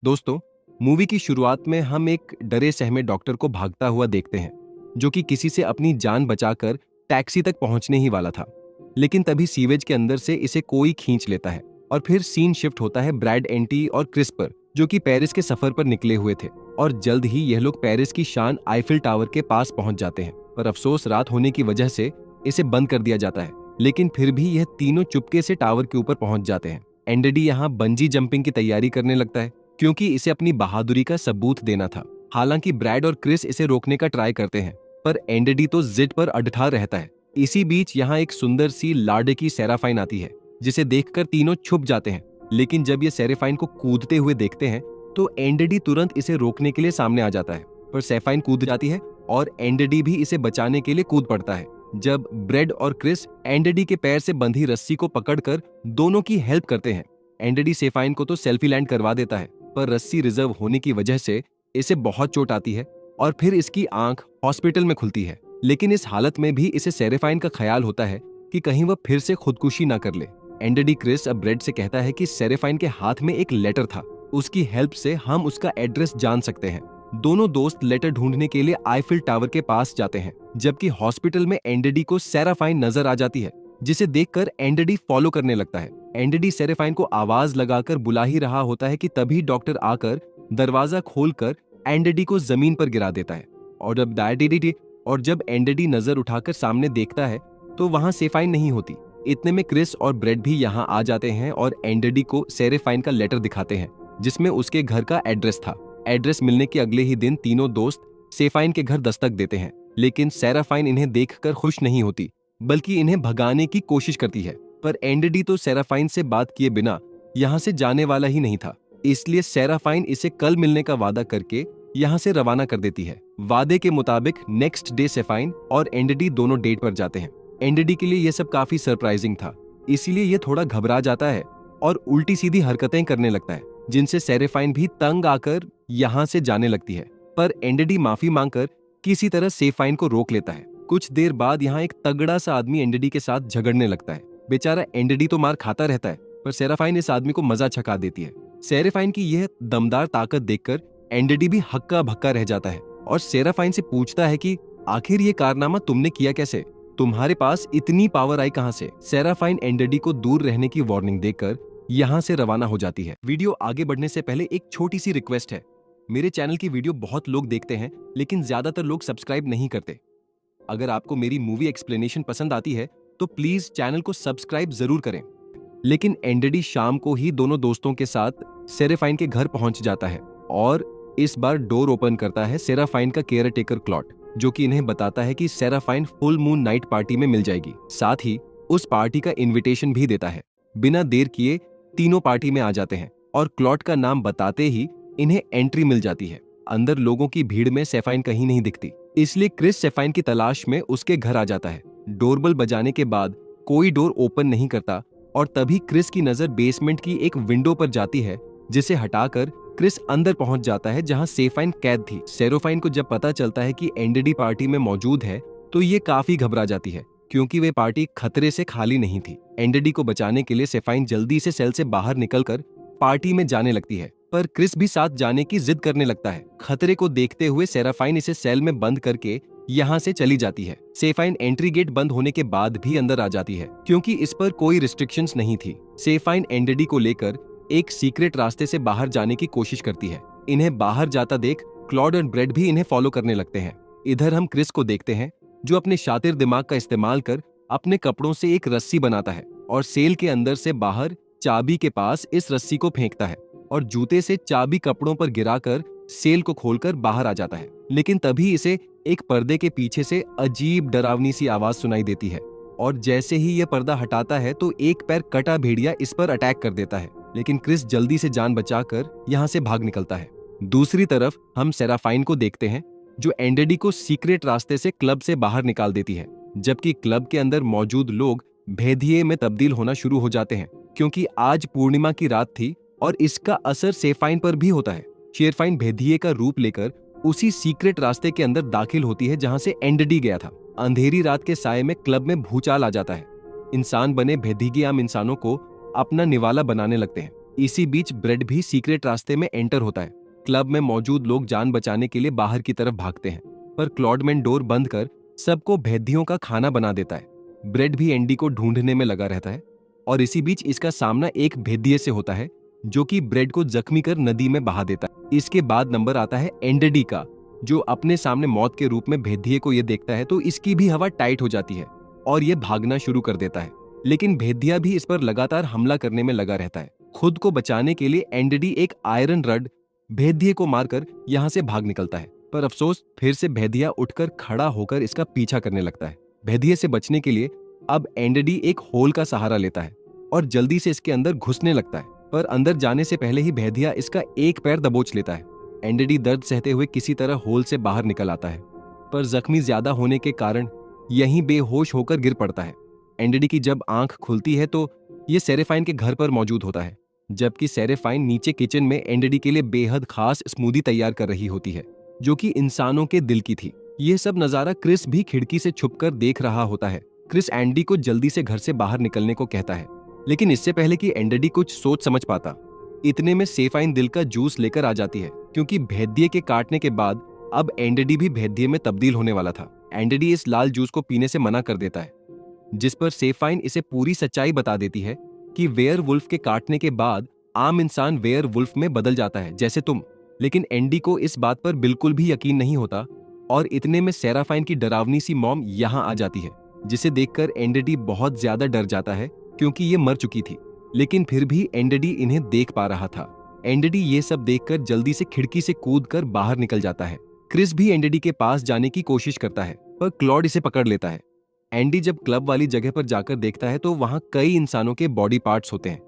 दोस्तों, मूवी की शुरुआत में हम एक डरे सहमे डॉक्टर को भागता हुआ देखते हैं, जो कि किसी से अपनी जान बचाकर टैक्सी तक पहुंचने ही वाला था। लेकिन तभी सीवेज के अंदर से इसे कोई खींच लेता है और फिर सीन शिफ्ट होता है ब्रैड एंटी और क्रिस पर, जो कि पेरिस के सफर पर निकले हुए थे। और जल्द ही यह लोग पेरिस की शान आईफिल टावर के पास पहुंच जाते हैं। पर अफसोस, रात होने की वजह से इसे बंद कर दिया जाता है। लेकिन फिर भी यह तीनों चुपके से टावर के ऊपर पहुंच जाते हैं। एंडेडी यहाँ बंजी जंपिंग की तैयारी करने लगता है, क्योंकि इसे अपनी बहादुरी का सबूत देना था। हालांकि ब्रैड और क्रिस इसे रोकने का ट्राई करते हैं, पर एंडेडी तो जिद पर अड़ठा रहता है। इसी बीच यहाँ एक सुंदर सी लाडे की सेराफाइन आती है, जिसे देखकर तीनों छुप जाते हैं। लेकिन जब ये सेराफाइन को कूदते हुए देखते हैं तो एंडेडी तुरंत इसे रोकने के लिए सामने आ जाता है। पर सेफाइन कूद जाती है और एंडेडी भी इसे बचाने के लिए कूद पड़ता है। जब ब्रेड और क्रिस एंडेडी के पैर से बंधी रस्सी को पकड़कर दोनों की हेल्प करते हैं, एंडेडी सेफाइन को तो सेल्फी लैंड करवा देता है, पर रस्सी रिजर्व होने की वजह से इसे बहुत चोट आती है और फिर इसकी आंख हॉस्पिटल में खुलती है। लेकिन इस हालत में भी इसे सेरेफाइन का ख्याल होता है कि कहीं वह फिर से खुदकुशी ना कर ले। एंडेडी क्रिस अब ब्रेड से कहता है कि सेरेफाइन के हाथ में एक लेटर था, उसकी हेल्प से हम उसका एड्रेस जान सकते हैं। दोनों दोस्त लेटर ढूंढने के लिए आईफिल टावर के पास जाते हैं, जबकि हॉस्पिटल में एंडेडी को सेराफाइन नजर आ जाती है, जिसे देखकर एंडेडी फॉलो करने लगता है। एंडेडी सेरेफाइन को आवाज लगाकर बुला ही रहा होता है कि तभी डॉक्टर आकर दरवाजा खोलकर एंडेडी को जमीन पर गिरा देता है। और जब एंडेडी नजर उठाकर सामने देखता है तो वहां सेफाइन नहीं होती। इतने में क्रिस और ब्रेड भी यहाँ आ जाते हैं और एंडेडी को सेरेफाइन का लेटर दिखाते हैं, जिसमें उसके घर का एड्रेस था। एड्रेस मिलने के अगले ही दिन तीनों दोस्त सेफाइन के घर दस्तक देते हैं, लेकिन सेराफाइन इन्हें देखकर खुश नहीं होती, बल्कि इन्हें भगाने की कोशिश करती है। पर एंडेडी तो सेराफाइन से बात किए बिना यहाँ से जाने वाला ही नहीं था, इसलिए सेराफाइन इसे कल मिलने का वादा करके यहाँ से रवाना कर देती है। वादे के मुताबिक नेक्स्ट डे सेफाइन और एंडेडी दोनों डेट पर जाते हैं। एंडेडी के लिए यह सब काफी सरप्राइजिंग था, इसीलिए यह थोड़ा घबरा जाता है और उल्टी सीधी हरकतें करने लगता है, जिनसे सेरेफाइन भी तंग आकर यहाँ से जाने लगती है। पर एंडेडी माफी मांगकर किसी तरह सेफाइन को रोक लेता है। कुछ देर बाद यहाँ एक तगड़ा सा आदमी एंडेडी के साथ झगड़ने लगता है। बेचारा एंडेडी तो मार खाता रहता है, पर सेराफाइन इस आदमी को मजा छका देती है। सेरेफाइन की यह दमदार ताकत देखकर एंडेडी भी हक्का भक्का रह जाता है और सेराफाइन से पूछता है कि आखिर ये कारनामा तुमने किया कैसे? तुम्हारे पास इतनी पावर आई कहां से? सेराफाइन एंडेडी को दूर रहने की वार्निंग देकर यहां से रवाना हो जाती है। वीडियो आगे बढ़ने से पहले एक छोटी सी रिक्वेस्ट है। मेरे चैनल की वीडियो बहुत लोग देखते हैं, लेकिन ज्यादातर लोग सब्सक्राइब नहीं करते। अगर आपको मेरी मूवी एक्सप्लेनेशन पसंद आती है तो प्लीज चैनल को सब्सक्राइब जरूर करें। लेकिन एंडेडी शाम को ही दोनों दोस्तों के साथ सेरेफाइन के घर पहुंच जाता है और इस बार डोर ओपन करता है सेराफाइन का केयर टेकर क्लॉट, जो कि इन्हें बताता है कि सेराफाइन फुल मून नाइट पार्टी में मिल जाएगी। साथ ही उस पार्टी का इनविटेशन भी देता है। बिना देर किए तीनों पार्टी में आ जाते हैं और क्लॉट का नाम बताते ही इन्हें एंट्री मिल जाती है। अंदर लोगों की भीड़ में सेफाइन कहीं नहीं दिखती, इसलिए क्रिस सेफाइन की तलाश में उसके घर आ जाता है। डोरबेल बजाने के बाद कोई डोर ओपन नहीं करता और तभी क्रिस की नजर बेसमेंट की एक विंडो पर जाती है, जिसे हटाकर क्रिस अंदर पहुंच जाता है जहां सेफाइन कैद थी। सेरोफाइन को जब पता चलता है कि एंडेडी पार्टी में मौजूद है तो ये काफी घबरा जाती है, क्योंकि वे पार्टी खतरे से खाली नहीं थी। एंडेडी को बचाने के लिए सेफाइन जल्दी से सेल से बाहर निकलकर पार्टी में जाने लगती है, पर क्रिस भी साथ जाने की जिद करने लगता है। खतरे को देखते हुए सेराफाइन इसे सेल में बंद करके यहाँ से चली जाती है। सेफाइन एंट्री गेट बंद होने के बाद भी अंदर आ जाती है, क्योंकि इस पर कोई रिस्ट्रिक्शंस नहीं थी। सेफाइन एंडेडी को लेकर एक सीक्रेट रास्ते से बाहर जाने की कोशिश करती है। इन्हें बाहर जाता देख क्लॉड और ब्रेड भी इन्हें फॉलो करने लगते हैं। इधर हम क्रिस को देखते हैं, जो अपने शातिर दिमाग का इस्तेमाल कर अपने कपड़ों से एक रस्सी बनाता है और सेल के अंदर से बाहर चाबी के पास इस रस्सी को फेंकता है और जूते से चाबी कपड़ों पर गिराकर सेल को खोलकर बाहर आ जाता है। लेकिन तभी इसे एक पर्दे के पीछे से अजीब डरावनी सी आवाज सुनाई देती है और जैसे ही यह पर्दा हटाता है तो एक पैर कटा भेड़िया इस पर अटैक कर देता है। लेकिन क्रिस जल्दी से जान बचाकर यहाँ से भाग निकलता है। दूसरी तरफ हम सेराफाइन को देखते हैं, जो एंडेडी को सीक्रेट रास्ते से क्लब से बाहर निकाल देती है, जबकि क्लब के अंदर मौजूद लोग भेदिये में तब्दील होना शुरू हो जाते हैं, क्योंकि आज पूर्णिमा की रात थी और इसका असर सेफाइन पर भी होता है। शेरफाइन भेदिये का रूप लेकर उसी सीक्रेट रास्ते के अंदर दाखिल होती है जहां से एंडेडी गया था। अंधेरी रात के साये में क्लब में भूचाल आ जाता है। इंसान बने भेदिये आम इंसानों को अपना निवाला बनाने लगते हैं। इसी बीच ब्रेड भी सीक्रेट रास्ते में एंटर होता है। क्लब में मौजूद लोग जान बचाने के लिए बाहर की तरफ भागते हैं, पर क्लॉडमैन डोर बंद कर सबको भेदियों का खाना बना देता है। ब्रेड भी एंडी को ढूंढने में लगा रहता है और इसी बीच इसका सामना एक भेदिये से होता है जो कि ब्रेड को जख्मी कर नदी में बहा देता है। इसके बाद नंबर आता है एंडी का, जो अपने सामने मौत के रूप में भेदिये को ये देखता है तो इसकी भी हवा टाइट हो जाती है और ये भागना शुरू कर देता है। लेकिन भेदिया भी इस पर लगातार हमला करने में लगा रहता है। खुद को बचाने के लिए एंडी एक आयरन रड भेदिये को मारकर यहाँ से भाग निकलता है, पर अफसोस फिर से भेदिया उठकर खड़ा होकर इसका पीछा करने लगता है। भेदिये से बचने के लिए अब एंडी एक होल का सहारा लेता है और जल्दी से इसके अंदर घुसने लगता है, पर अंदर जाने से पहले ही भेदिया इसका एक पैर दबोच लेता है। एंडी दर्द सहते हुए किसी तरह होल से बाहर निकल आता है, पर जख्मी ज्यादा होने के कारण यहीं बेहोश होकर गिर पड़ता है। एंडी की जब आंख खुलती है तो ये सेरेफाइन के घर पर मौजूद होता है, जबकि सेरेफाइन नीचे किचन में एंडी के लिए बेहद खास स्मूदी तैयार कर रही होती है जो कि इंसानों के दिल की थी। यह सब नजारा क्रिस भी खिड़की से छुपकर देख रहा होता है। क्रिस एंडी को जल्दी से घर से बाहर निकलने को कहता है, लेकिन इससे पहले कि एंडी कुछ सोच समझ पाता, इतने में सेफाइन दिल का जूस लेकर आ जाती है, क्योंकि भेदिये के काटने के बाद अब एंडी भी भेदिये में तब्दील होने वाला था। एंडी इस लाल जूस को पीने से मना कर देता है, जिस पर सेफाइन इसे पूरी सच्चाई बता देती है कि वेयर वुल्फ के काटने के बाद आम इंसान वेयर वुल्फ में बदल जाता है, जैसे तुम। लेकिन एंडी को इस बात पर बिल्कुल भी यकीन नहीं होता और इतने में सेराफाइन की डरावनी सी मॉम यहाँ आ जाती है, जिसे देखकर एंडी बहुत ज्यादा डर जाता है क्योंकि ये मर चुकी थी। लेकिन फिर भी एंडी इन्हें देख पा रहा था। एंडी ये सब देखकर जल्दी से खिड़की से कूदकर बाहर निकल जाता है। क्रिस भी एंडी के पास जाने की कोशिश करता है, पर क्लॉड इसे पकड़ लेता है। एंडी जब क्लब वाली जगह पर जाकर देखता है तो वहां कई इंसानों के बॉडी पार्ट्स होते हैं,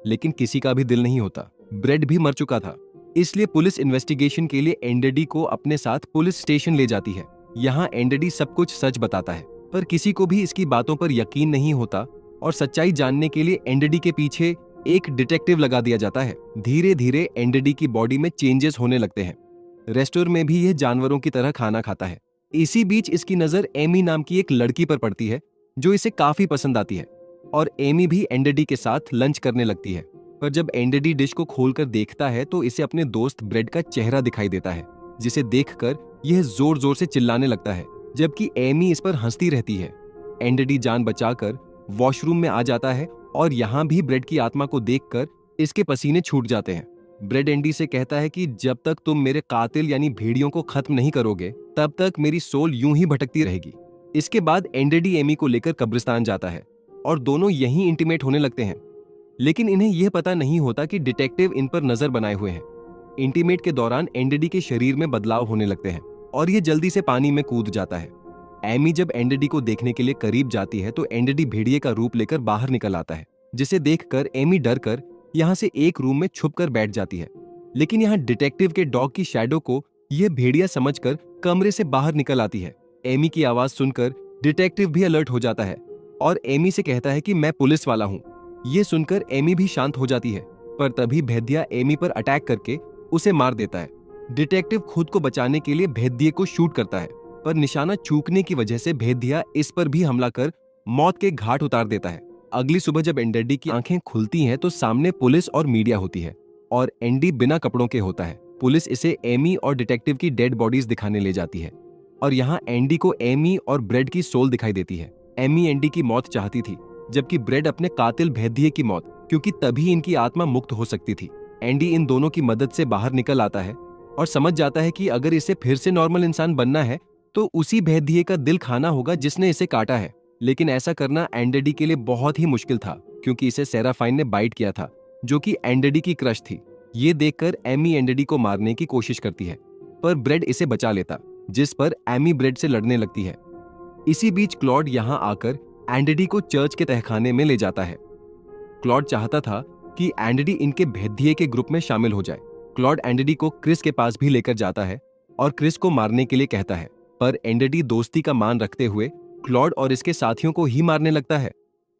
लेकिन किसी का भी दिल नहीं होता। ब्रेड भी मर चुका था, इसलिए पुलिस इन्वेस्टिगेशन के लिए एंडी को अपने साथ पुलिस स्टेशन ले जाती है। यहाँ एंडी सब कुछ सच बताता है, पर किसी को भी इसकी बातों पर यकीन नहीं होता और सच्चाई जानने के लिए एंडी के पीछे एक डिटेक्टिव लगा दिया जाता है। धीरे धीरे एंडी की बॉडी में चेंजेस होने लगते हैं। रेस्टोरेंट में भी यह जानवरों की तरह खाना खाता है। इसी बीच इसकी नजर एमी नाम की एक लड़की पर पड़ती है जो इसे काफी पसंद आती है और एमी भी एंडी के साथ लंच करने लगती है। पर जब एंडी डिश को खोलकर देखता है तो इसे अपने दोस्त ब्रेड का चेहरा दिखाई देता है, जिसे देखकर यह जोर जोर से चिल्लाने लगता है, जबकि एमी इस पर हंसती रहती है। एंडी जान बचाकर वॉशरूम में आ जाता है और यहाँ भी ब्रेड की आत्मा को देखकर इसके पसीने छूट जाते हैं। ब्रेड एंडी से कहता है कि जब तक तुम मेरे कातिल यानी भेड़ियों को खत्म नहीं करोगे तब तक मेरी सोल यूं ही भटकती रहेगी। इसके बाद एंडी एमी को लेकर कब्रिस्तान जाता है और दोनों यहीं इंटीमेट होने लगते हैं, लेकिन इन्हें यह पता नहीं होता कि डिटेक्टिव इन पर नजर बनाए हुए हैं। इंटीमेट के दौरान एंडी के शरीर में बदलाव होने लगते हैं और ये जल्दी से पानी में कूद जाता है। एमी जब एंडी को देखने के लिए करीब जाती है तो एंडी भेड़िए का रूप लेकर बाहर निकल आता है, जिसे देखकर एमी डर कर यहाँ से एक रूम में छुपकर बैठ जाती है। लेकिन यहाँ डिटेक्टिव के डॉग की शैडो को यह भेड़िया समझकर कमरे से बाहर निकल आती है। एमी की आवाज सुनकर डिटेक्टिव भी अलर्ट हो जाता है और एमी से कहता है कि मैं पुलिस वाला हूँ। ये सुनकर एमी भी शांत हो जाती है, पर तभी भेदिया एमी पर अटैक करके उसे मार देता है। डिटेक्टिव खुद को बचाने के लिए भेदिये को शूट करता है, पर निशाना चूकने की वजह से भेदिया इस पर भी हमला कर मौत के घाट उतार देता है। अगली सुबह जब एंडी की आंखें खुलती हैं तो सामने पुलिस और मीडिया होती है और एंडी बिना कपड़ों के होता है। पुलिस इसे एमी और डिटेक्टिव की डेड बॉडीज दिखाने ले जाती है और यहाँ एंडी को एमी और ब्रेड की सोल दिखाई देती है। एमी एंडी की मौत चाहती थी, जबकि ब्रेड अपने कातिल भेदिये की मौत, क्योंकि तभी इनकी आत्मा मुक्त हो सकती थी। एंडी इन दोनों की मदद से बाहर निकल आता है और समझ जाता है कि अगर इसे फिर से नॉर्मल इंसान बनना है तो उसी भेदिये का दिल खाना होगा जिसने इसे काटा है। लेकिन ऐसा करना एंडी के लिए बहुत ही मुश्किल था, क्योंकि इसे सेराफाइन ने बाइट किया था, जो कि एंडी की क्रश थी। ये देखकर एमी एंडी को मारने की कोशिश करती है, पर ब्रेड इसे बचा लेता, जिस पर एमी ब्रेड से लड़ने लगती है। इसी बीच क्लॉड यहाँ आकर एंडी को चर्च के तहखाने में ले जाता है। क्लॉड चाहता था कि एंडी इनके भेदिये के ग्रुप में शामिल हो जाए। क्लॉड एंडी को क्रिस के पास भी लेकर जाता है और क्रिस को मारने के लिए कहता है, पर एंडी दोस्ती का मान रखते हुए क्लॉड और इसके साथियों को ही मारने लगता है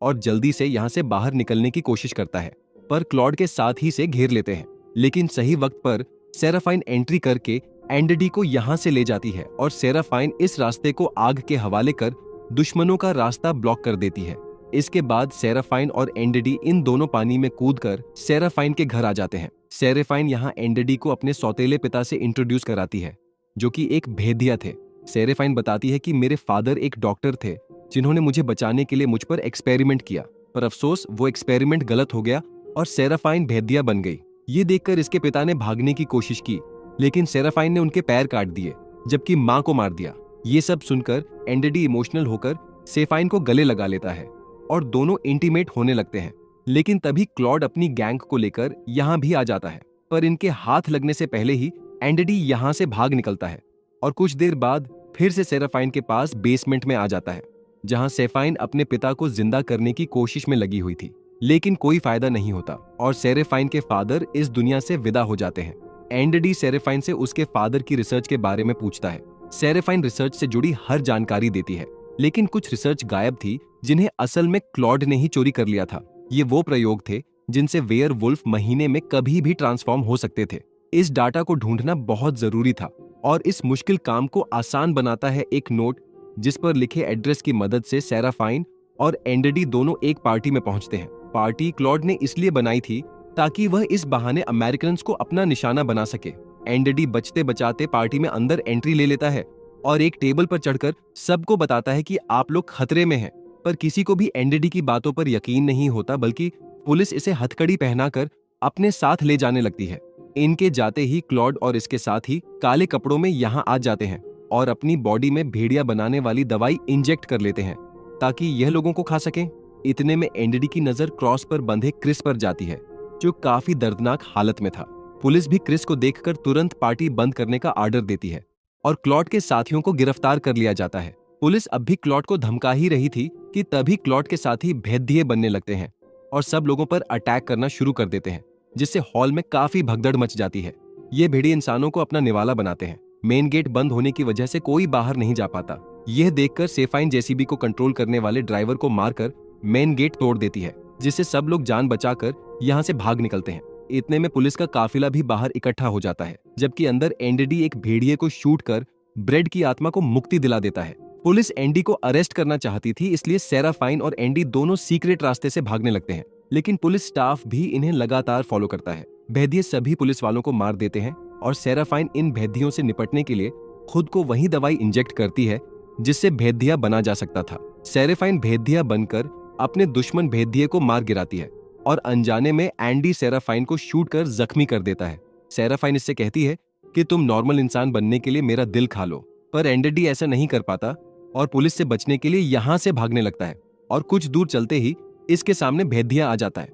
और जल्दी से यहाँ से बाहर निकलने की कोशिश करता है, पर क्लॉड के साथ ही से घेर लेते हैं। लेकिन सही वक्त पर सेराफाइन एंट्री करके एंडी को यहाँ से ले जाती है और सेराफाइन इस रास्ते को आग के हवाले कर दुश्मनों का रास्ता ब्लॉक कर देती है। इसके बाद सेराफाइन और एंडेडी इन दोनों पानी में कूदकर सेराफाइन के घर आ जाते हैं। सेराफाइन यहाँ एंडेडी को अपने सौतेले पिता से इंट्रोड्यूस कराती है, जो कि एक भेदिया थे। सेराफाइन बताती है कि मेरे फादर एक डॉक्टर थे जिन्होंने मुझे बचाने के लिए मुझ पर एक्सपेरिमेंट किया, पर अफसोस वो एक्सपेरिमेंट गलत हो गया और सेराफाइन भेदिया बन गई। ये देखकर इसके पिता ने भागने की कोशिश की, लेकिन सेराफाइन ने उनके पैर काट दिए, जबकि मां को मार दिया। ये सब सुनकर एंडेडी इमोशनल होकर सेफाइन को गले लगा लेता है और दोनों इंटीमेट होने लगते हैं। लेकिन तभी क्लॉड अपनी गैंग को लेकर यहाँ भी आ जाता है, पर इनके हाथ लगने से पहले ही एंडेडी यहाँ से भाग निकलता है और कुछ देर बाद फिर से सेराफाइन के पास बेसमेंट में आ जाता है, जहां सेफाइन अपने पिता को जिंदा करने की कोशिश में लगी हुई थी। लेकिन कोई फायदा नहीं होता और सेराफाइन के फादर इस दुनिया से विदा हो जाते हैं। एंडेडी सेराफाइन से उसके फादर की रिसर्च के बारे में पूछता है। सेराफाइन रिसर्च से जुड़ी हर जानकारी देती है, लेकिन कुछ रिसर्च गायब थी जिन्हें असल में क्लॉड ने ही चोरी कर लिया था। ये वो प्रयोग थे जिनसे वेयर वुल्फ महीने में कभी भी ट्रांसफॉर्म हो सकते थे। इस डाटा को ढूंढना बहुत जरूरी था और इस मुश्किल काम को आसान बनाता है एक नोट, जिस पर लिखे एड्रेस की मदद से सेराफाइन और एंडेडी दोनों एक पार्टी में पहुंचते हैं। पार्टी क्लॉड ने इसलिए बनाई थी ताकि वह इस बहाने अमेरिकन्स को अपना निशाना बना सके। एंडेडी बचते बचाते पार्टी में अंदर एंट्री ले लेता है और एक टेबल पर चढ़कर सबको बताता है कि आप लोग खतरे में हैं, पर किसी को भी एंडेडी की बातों पर यकीन नहीं होता, बल्कि पुलिस इसे हथकड़ी पहनाकर अपने साथ ले जाने लगती है। इनके जाते ही क्लॉड और इसके साथ ही काले कपड़ों में यहाँ आ जाते हैं और अपनी बॉडी में भेड़िया बनाने वाली दवाई इंजेक्ट कर लेते हैं ताकि यह लोगों को खा सकें। इतने में एंडेडी की नजर क्रॉस पर बंधे क्रिस पर जाती है, जो काफी दर्दनाक हालत में था। पुलिस भी क्रिस को देखकर तुरंत पार्टी बंद करने का आर्डर देती है और क्लॉड के साथियों को गिरफ्तार कर लिया जाता है। पुलिस अब भी क्लॉड को धमका ही रही थी कि तभी क्लॉड के साथी भेदिये बनने लगते हैं और सब लोगों पर अटैक करना शुरू कर देते हैं, जिससे हॉल में काफी भगदड़ मच जाती है। ये भेड़िए इंसानों को अपना निवाला बनाते हैं। मेन गेट बंद होने की वजह से कोई बाहर नहीं जा पाता। यह देखकर सेफाइन जेसीबी को कंट्रोल करने वाले ड्राइवर को मारकर मेन गेट तोड़ देती है, जिससे सब लोग जान बचाकर यहाँ से भाग निकलते हैं। इतने में पुलिस का काफिला भी बाहर इकट्ठा हो जाता है, जबकि अंदर एंडेडी एक भेड़िए को शूट कर ब्रेड की आत्मा को मुक्ति दिला देता है। पुलिस एंडी को अरेस्ट करना चाहती थी, इसलिए सेराफाइन और एंडी दोनों सीक्रेट रास्ते से भागने लगते हैं, लेकिन पुलिस स्टाफ भी इन्हें लगातार फॉलो करता है। भेदिये सभी पुलिस वालों को मार देते हैं और सेराफाइन इन भेदियों से निपटने के लिए खुद को वही दवाई इंजेक्ट करती है जिससे भेदिया बना जा सकता था। सेराफाइन भेदिया बनकर अपने दुश्मन भेदिये को मार गिराती है और अनजाने में एंडी सेराफाइन को शूट कर जख्मी कर देता है। सेराफाइन इससे कहती है कि तुम नॉर्मल इंसान बनने के लिए मेरा दिल खा लो, पर एंडेडी ऐसा नहीं कर पाता और पुलिस से बचने के लिए यहाँ से भागने लगता है और कुछ दूर चलते ही इसके सामने भेदिया आ जाता है।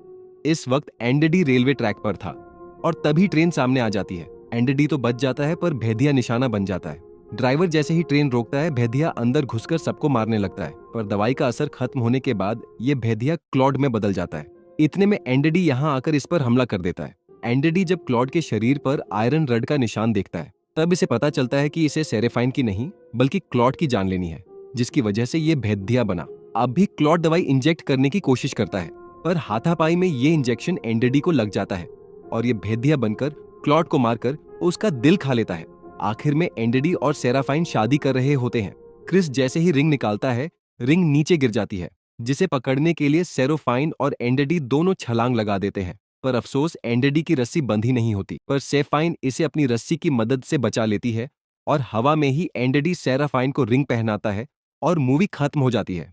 इस वक्त एंडेडी रेलवे ट्रैक पर था और तभी ट्रेन सामने आ जाती है। एंडेडी तो बच जाता है, पर भेदिया निशाना बन जाता है। ड्राइवर जैसे ही ट्रेन रोकता है, भेदिया अंदर घुसकर सबको मारने लगता है, पर दवाई का असर खत्म होने के बाद ये भेदिया क्लॉड में बदल जाता है। इतने में एंडेडी यहाँ आकर इस पर हमला कर देता है। एंडेडी जब क्लॉड के शरीर पर आयरन रड का निशान देखता है, तब इसे पता चलता है कि इसे सेराफाइन की नहीं बल्कि क्लॉड की जान लेनी है, जिसकी वजह से ये भेदिया बना। अब भी क्लॉड दवाई इंजेक्ट करने की कोशिश करता है, पर हाथापाई में ये इंजेक्शन एंडेडी को लग जाता है और ये भेदिया बनकर क्लॉड को मारकर उसका दिल खा लेता है। आखिर में एंडेडी और सेराफाइन शादी कर रहे होते हैं। क्रिस जैसे ही रिंग निकालता है, रिंग नीचे गिर जाती है, जिसे पकड़ने के लिए सेराफाइन और एंडेडी दोनों छलांग लगा देते हैं, पर अफसोस एंडेडी की रस्सी बंधी नहीं होती। पर सेफाइन इसे अपनी रस्सी की मदद से बचा लेती है और हवा में ही एंडेडी सेराफाइन को रिंग पहनाता है और मूवी खत्म हो जाती है।